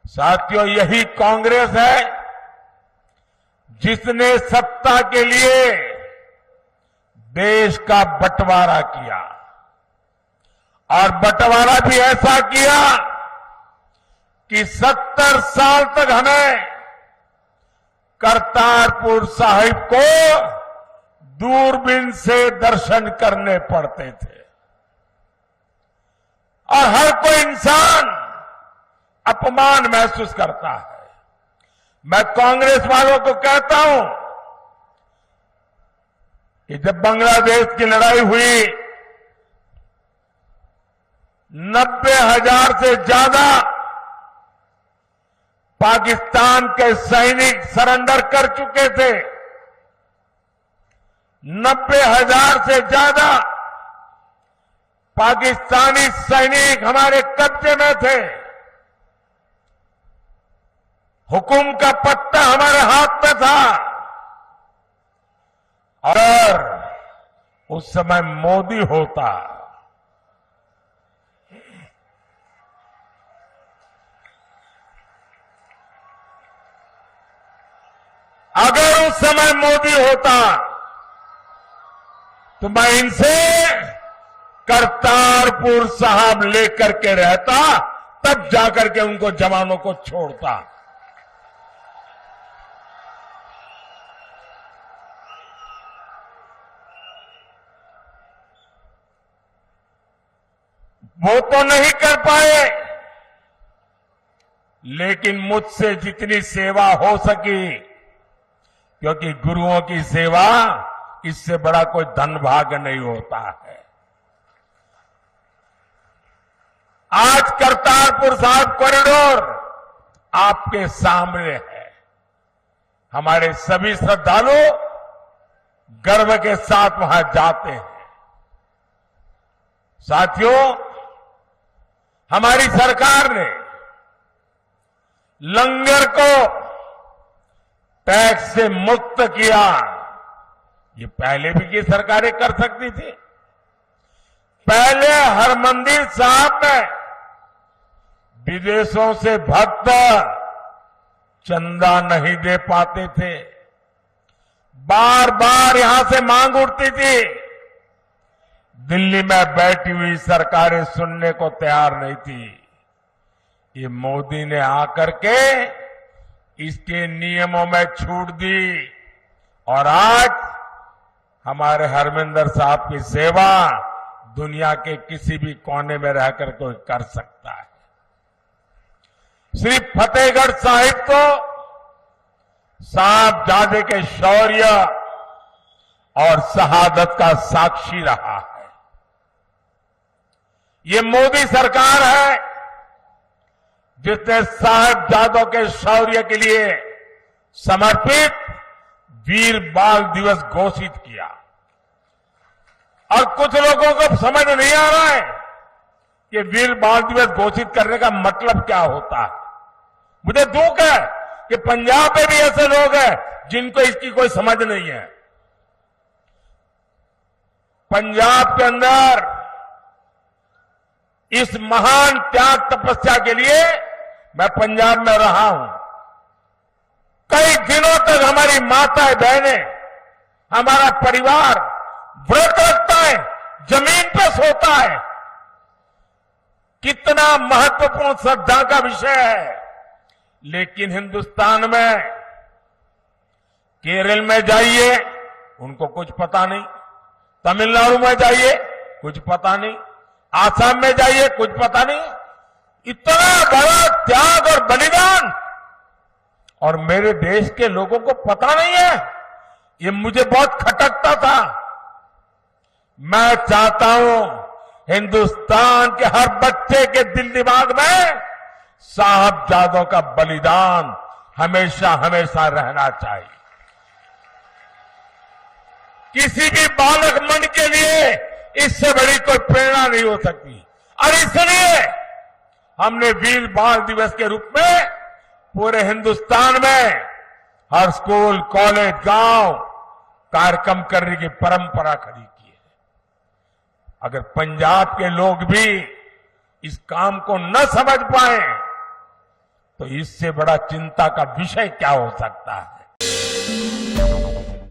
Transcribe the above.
साथियों, यही कांग्रेस है जिसने सत्ता के लिए देश का बंटवारा किया और बंटवारा भी ऐसा किया कि 70 साल तक हमें करतारपुर साहिब को दूरबीन से दर्शन करने पड़ते थे और हर कोई इंसान अपमान महसूस करता है। मैं कांग्रेस वालों को कहता हूं कि जब बांग्लादेश की लड़ाई हुई 90,000 से ज्यादा पाकिस्तान के सैनिक सरेंडर कर चुके थे। 90,000 से ज्यादा पाकिस्तानी सैनिक हमारे कब्जे में थे। हुकुम का पत्ता हमारे हाथ में था और उस समय मोदी होता, अगर उस समय मोदी होता तो मैं इनसे करतारपुर साहब लेकर के रहता, तब जाकर के उनको जवानों को छोड़ता। वो तो नहीं कर पाए, लेकिन मुझसे जितनी सेवा हो सकी, क्योंकि गुरुओं की सेवा इससे बड़ा कोई धन भाग्य नहीं होता है। आज करतारपुर साहिब कॉरिडोर आपके सामने है। हमारे सभी श्रद्धालु गर्व के साथ वहां जाते हैं। साथियों, हमारी सरकार ने लंगर को टैक्स से मुक्त किया। ये पहले भी की सरकारें कर सकती थी। पहले हरमंदिर साहब में विदेशों से भक्त चंदा नहीं दे पाते थे। बार बार यहां से मांग उठती थी। दिल्ली में बैठी हुई सरकारें सुनने को तैयार नहीं थी। ये मोदी ने आकर के इसके नियमों में छूट दी और आज हमारे हरमिंदर साहब की सेवा दुनिया के किसी भी कोने में रहकर कोई कर सकता है। सिर्फ फतेहगढ़ साहिब तो साहबजादे के शौर्य और शहादत का साक्षी रहा है। ये मोदी सरकार है जिसने साहबजादों के शौर्य के लिए समर्पित वीर बाल दिवस घोषित किया। और कुछ लोगों को समझ नहीं आ रहा है कि वीर बाल दिवस घोषित करने का मतलब क्या होता है। मुझे दुख है कि पंजाब में भी ऐसे लोग हैं जिनको इसकी कोई समझ नहीं है। पंजाब के अंदर इस महान त्याग तपस्या के लिए मैं पंजाब में रहा हूं। कई दिनों तक हमारी माताएं बहनें, हमारा परिवार व्रत रखता है, जमीन पर सोता है। कितना महत्वपूर्ण श्रद्धा का विषय है। लेकिन हिंदुस्तान में केरल में जाइए, उनको कुछ पता नहीं। तमिलनाडु में जाइए, कुछ पता नहीं। आसाम में जाइए, कुछ पता नहीं। इतना बड़ा त्याग और बलिदान और मेरे देश के लोगों को पता नहीं है। ये मुझे बहुत खटकता था। मैं चाहता हूं हिंदुस्तान के हर बच्चे के दिल दिमाग में साहबजादों का बलिदान हमेशा हमेशा रहना चाहिए। किसी भी बालक मन के लिए इससे बड़ी कोई प्रेरणा नहीं हो सकती। और इसलिए हमने वीर बाल दिवस के रूप में पूरे हिंदुस्तान में हर स्कूल, कॉलेज, गांव कार्यक्रम करने की परंपरा खड़ी की है। अगर पंजाब के लोग भी इस काम को न समझ पाए तो इससे बड़ा चिंता का विषय क्या हो सकता है।